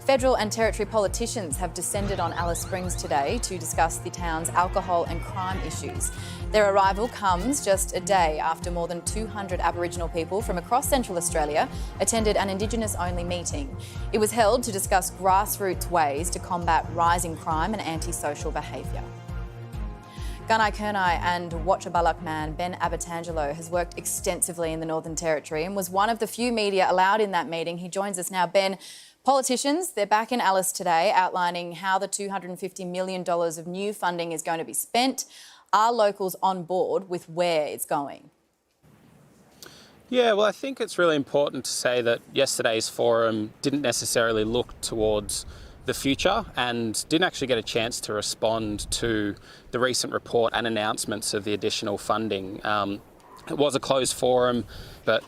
Federal and territory politicians have descended on Alice Springs today to discuss the town's alcohol and crime issues. Their arrival comes just a day after more than 200 Aboriginal people from across Central Australia attended an Indigenous-Only meeting. It was held to discuss grassroots ways to combat rising crime and antisocial behaviour. Gunaikurnai and Wotjobaluk man Ben Abbatangelo has worked extensively in the Northern Territory and was one of the few media allowed in that meeting. He joins us now. Ben, politicians, they're back in Alice today outlining how the $250 million of new funding is going to be spent. Are locals on board with where it's going? Yeah, well, I think it's really important to say that yesterday's forum didn't necessarily look towards the future and didn't actually get a chance to respond to the recent report and announcements of the additional funding. It was a closed forum, but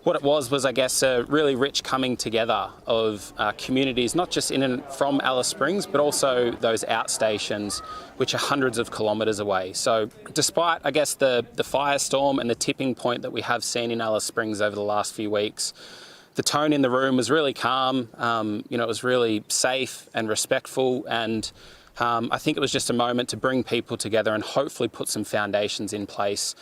what it was, I guess, a really rich coming together of communities, not just in and from Alice Springs, but also those outstations, which are hundreds of kilometres away. So despite, I guess, the firestorm and the tipping point that we have seen in Alice Springs over the last few weeks, the tone in the room was really calm. It was really safe and respectful, and I think it was just a moment to bring people together and hopefully put some foundations in place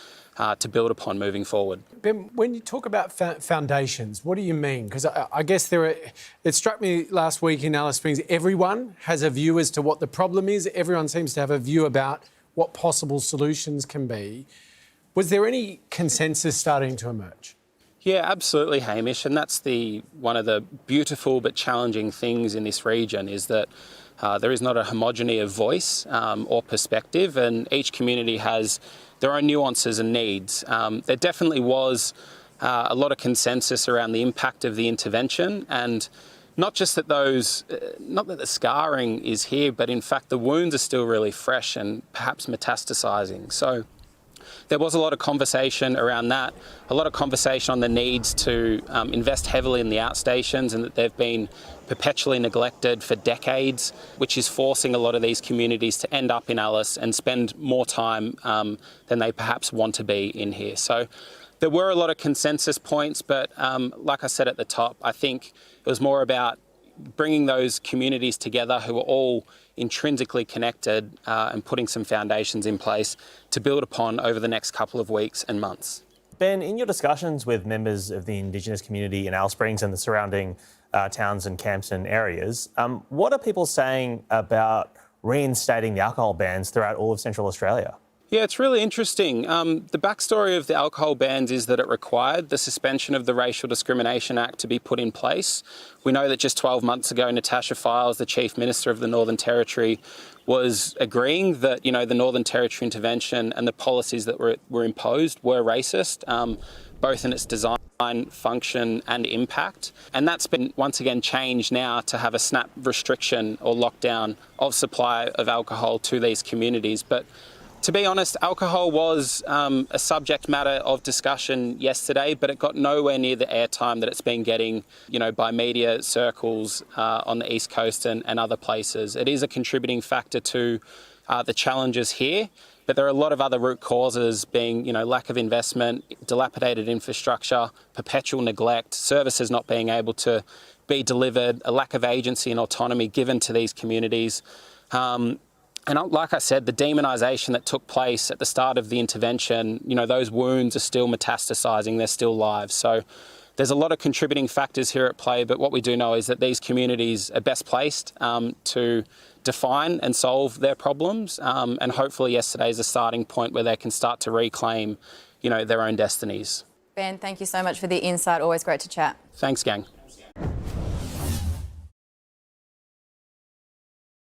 to build upon moving forward. Ben, when you talk about foundations, what do you mean? Because I guess it struck me last week in Alice Springs, everyone has a view as to what the problem is. Everyone seems to have a view about what possible solutions can be. Was there any consensus starting to emerge? Yeah, absolutely, Hamish, and that's one of the beautiful but challenging things in this region is that there is not a homogeneity of voice or perspective, and each community has their own nuances and needs. There definitely was a lot of consensus around the impact of the intervention, and not just that not that the scarring is here, but in fact the wounds are still really fresh and perhaps metastasising. So there was a lot of conversation around that, a lot of conversation on the needs to invest heavily in the outstations and that they've been perpetually neglected for decades, which is forcing a lot of these communities to end up in Alice and spend more time than they perhaps want to be in here. So there were a lot of consensus points, but like I said at the top, I think it was more about bringing those communities together who are all intrinsically connected and putting some foundations in place to build upon over the next couple of weeks and months. Ben, in your discussions with members of the Indigenous community in Alice Springs and the surrounding towns and camps and areas, what are people saying about reinstating the alcohol bans throughout all of Central Australia? Yeah, it's really interesting. The backstory of the alcohol bans is that it required the suspension of the Racial Discrimination Act to be put in place. We know that just 12 months ago, Natasha Fyles, the Chief Minister of the Northern Territory, was agreeing that, the Northern Territory intervention and the policies that were imposed were racist, both in its design, function and impact. And that's been once again changed now to have a snap restriction or lockdown of supply of alcohol to these communities. But to be honest, alcohol was a subject matter of discussion yesterday, but it got nowhere near the airtime that it's been getting, by media circles on the East Coast and other places. It is a contributing factor to the challenges here, but there are a lot of other root causes being, lack of investment, dilapidated infrastructure, perpetual neglect, services not being able to be delivered, a lack of agency and autonomy given to these communities. And like I said, the demonisation that took place at the start of the intervention, those wounds are still metastasising, they're still live. So there's a lot of contributing factors here at play, but what we do know is that these communities are best placed to define and solve their problems. And hopefully yesterday is a starting point where they can start to reclaim, their own destinies. Ben, thank you so much for the insight. Always great to chat. Thanks, gang.